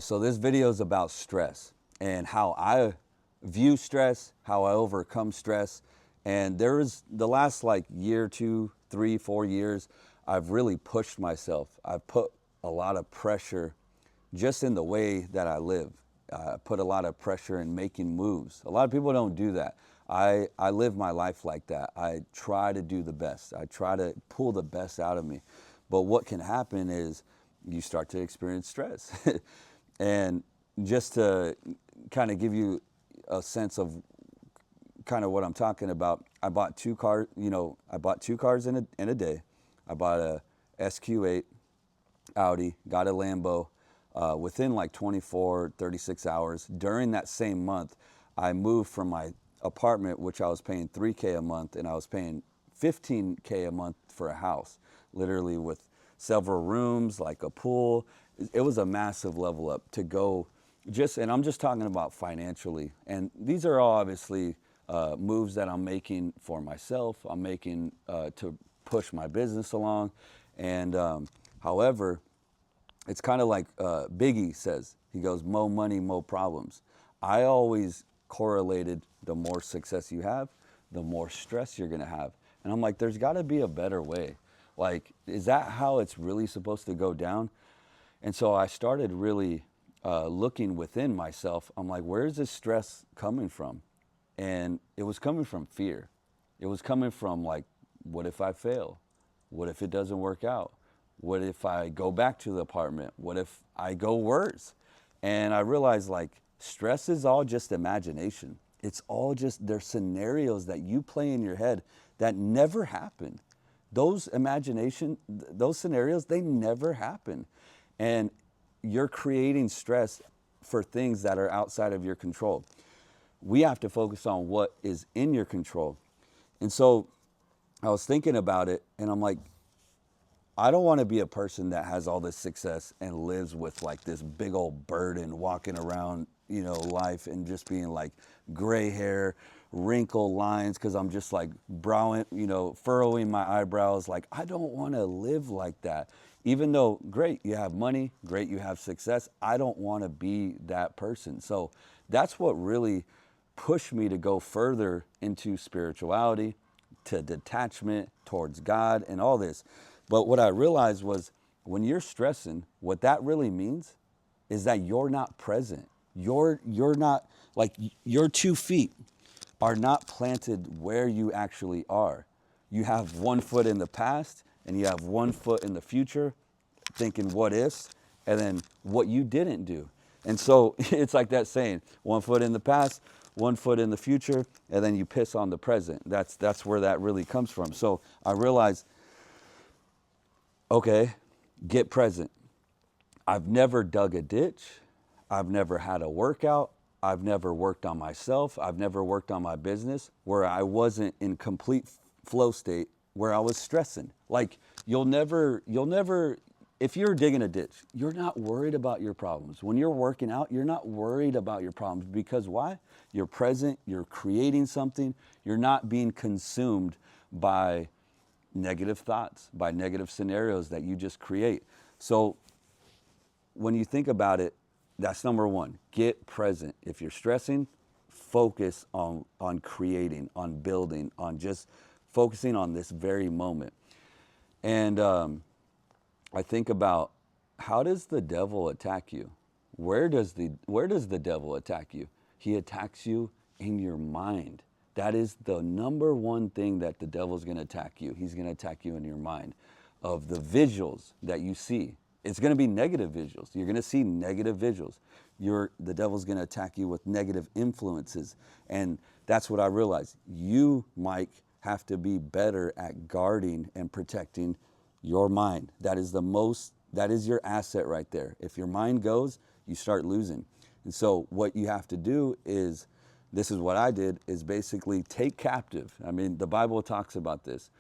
So this video is about stress and how I view stress, how I overcome stress. And there is the last like year, 2, 3, 4 years, I've really pushed myself. I've put a lot of pressure just in the way that I live. I put a lot of pressure in making moves. A lot of people don't do that. I live my life like that. I try to do the best. I try to pull the best out of me. But what can happen is you start to experience stress. And just to kind of give you a sense of kind of what I'm talking about, I bought two cars, I bought two cars in a day. I bought a SQ8 Audi, got a Lambo within like 24, 36 hours. During that same month, I moved from my apartment, which I was paying $3K a month, and I was paying $15K a month for a house, literally with several rooms, like a pool. It was a massive level up to go and I'm just talking about financially. And these are all obviously moves that I'm making for myself. I'm making to push my business along. And however, it's kind of like Biggie says, he goes, "Mo money, mo problems." I always correlated the more success you have, the more stress you're going to have. And I'm like, there's got to be a better way. Like, is that how it's really supposed to go down? And so I started really looking within myself. I'm like, where is this stress coming from? And it was coming from fear. It was coming from like, what if I fail? What if it doesn't work out? What if I go back to the apartment? What if I go worse? And I realized like stress is all just imagination. It's all just, there's scenarios that you play in your head that never happen. Those those scenarios, they never happen. And you're creating stress for things that are outside of your control. We have to focus on what is in your control. And so I was thinking about it, and I'm like, I don't want to be a person that has all this success and lives with like this big old burden walking around, life and just being like gray hair, wrinkle lines, because I'm just like furrowing my eyebrows. Like, I don't want to live like that. Even though, great, you have money, great, you have success, I don't want to be that person. So that's what really pushed me to go further into spirituality, to detachment towards God and all this. But what I realized was when you're stressing, what that really means is that you're not present. You're not, like, your 2 feet are not planted where you actually are. You have 1 foot in the past and you have 1 foot in the future, thinking what ifs, and then what you didn't do. And so it's like that saying, 1 foot in the past, 1 foot in the future, and then you piss on the present. That's where that really comes from. So I realized, okay, get present. I've never dug a ditch. I've never had a workout. I've never worked on myself. I've never worked on my business where I wasn't in complete flow state, where I was stressing. Like, you'll never, if you're digging a ditch, you're not worried about your problems. When you're working out, you're not worried about your problems, because why? You're present, you're creating something, you're not being consumed by negative thoughts, by negative scenarios that you just create. So when you think about it, that's number one, get present. If you're stressing, focus on creating, on building, on just focusing on this very moment. And I think about, how does the devil attack you? Where does the devil attack you? He attacks you in your mind. That is the number one thing that the devil's going to attack you. He's going to attack you in your mind, of the visuals that you see. It's going to be negative visuals. You're going to see negative visuals. The devil's going to attack you with negative influences. And that's what I realized. You, Mike, have to be better at guarding and protecting your mind. That is your asset right there. If your mind goes, you start losing. And so what you have to do is, this is what I did, is basically take captive. I mean, the Bible talks about this.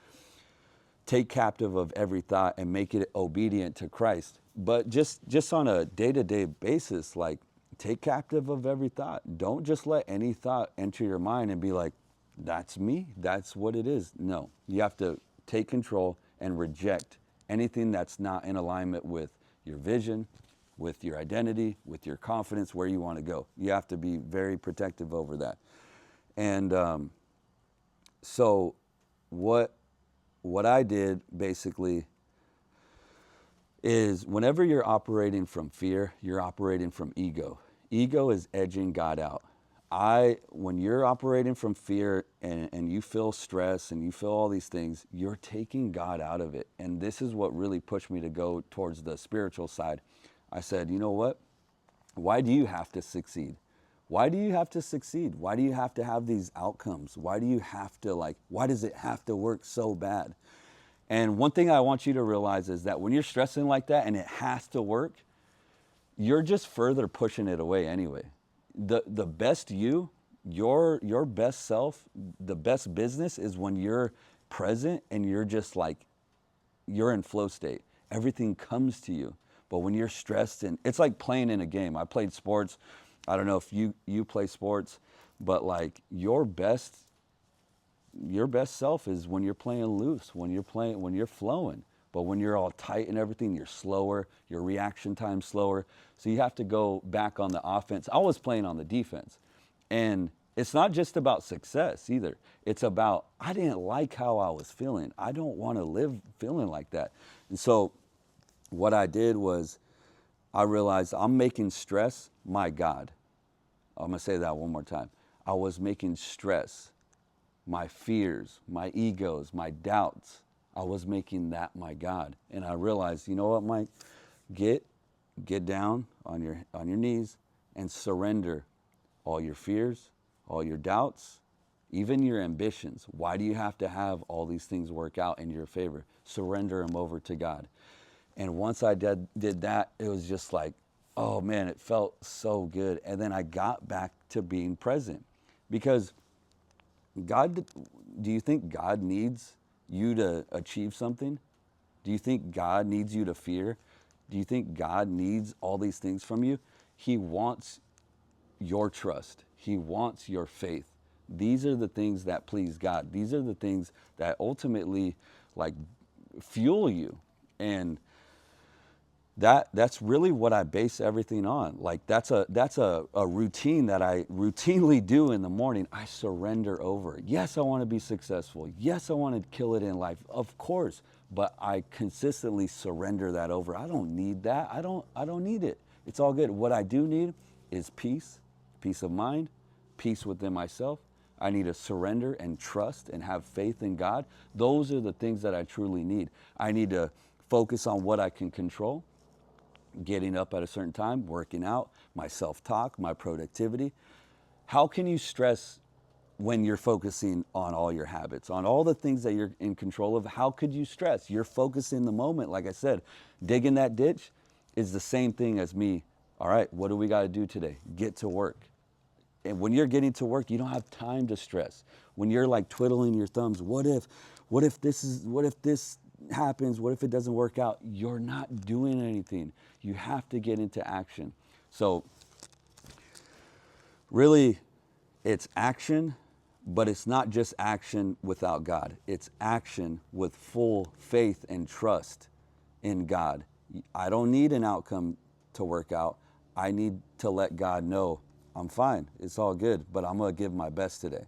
Take captive of every thought and make it obedient to Christ. But just on a day-to-day basis, like, take captive of every thought. Don't just let any thought enter your mind and be like, that's me, that's what it is. No, you have to take control and reject anything that's not in alignment with your vision, with your identity, with your confidence, where you want to go. You have to be very protective over that. And so what I did basically is whenever you're operating from fear, you're operating from ego. Ego is edging God out. When you're operating from fear and you feel stress and you feel all these things, you're taking God out of it. And this is what really pushed me to go towards the spiritual side. I said, you know what? Why do you have to succeed? Why do you have to succeed? Why do you have to have these outcomes? Why do you have to why does it have to work so bad? And one thing I want you to realize is that when you're stressing like that and it has to work, you're just further pushing it away anyway. The best you, your best self, the best business is when you're present and you're just you're in flow state. Everything comes to you. But when you're stressed, and it's like playing in a game. I played sports. I don't know if you play sports, but your best self is when you're playing loose, when you're flowing. But when you're all tight and everything, you're slower, your reaction time's slower. So you have to go back on the offense. I was playing on the defense. And it's not just about success either. It's about, I didn't like how I was feeling. I don't want to live feeling like that. And so what I did was I realized I'm making stress my God. I'm going to say that one more time. I was making stress, my fears, my egos, my doubts. I was making that my God. And I realized, you know what, Mike? Get down on your knees and surrender all your fears, all your doubts, even your ambitions. Why do you have to have all these things work out in your favor? Surrender them over to God. And once I did that, it was just oh man, it felt so good. And then I got back to being present. Because do you think God needs you to achieve something? Do you think God needs you to fear? Do you think God needs all these things from you? He wants your trust. He wants your faith. These are the things that please God. These are the things that ultimately fuel you. And that's really what I base everything on. That's a routine that I routinely do in the morning. I surrender over. Yes, I want to be successful. Yes, I want to kill it in life. Of course, but I consistently surrender that over. I don't need that. I don't need it. It's all good. What I do need is peace of mind, peace within myself. I need to surrender and trust and have faith in God. Those are the things that I truly need. I need to focus on what I can control. Getting up at a certain time, working out, my self-talk, my productivity. How can you stress when you're focusing on all your habits, on all the things that you're in control of? How could you stress? You're focusing the moment. Like I said, digging that ditch is the same thing as me. All right, what do we got to do today? Get to work. And when you're getting to work, you don't have time to stress. When you're twiddling your thumbs, what if this happens, what if it doesn't work out? You're not doing anything. You have to get into action. So really, it's action, but it's not just action without God. It's action with full faith and trust in God. I don't need an outcome to work out. I need to let God know I'm fine. It's all good, but I'm going to give my best today.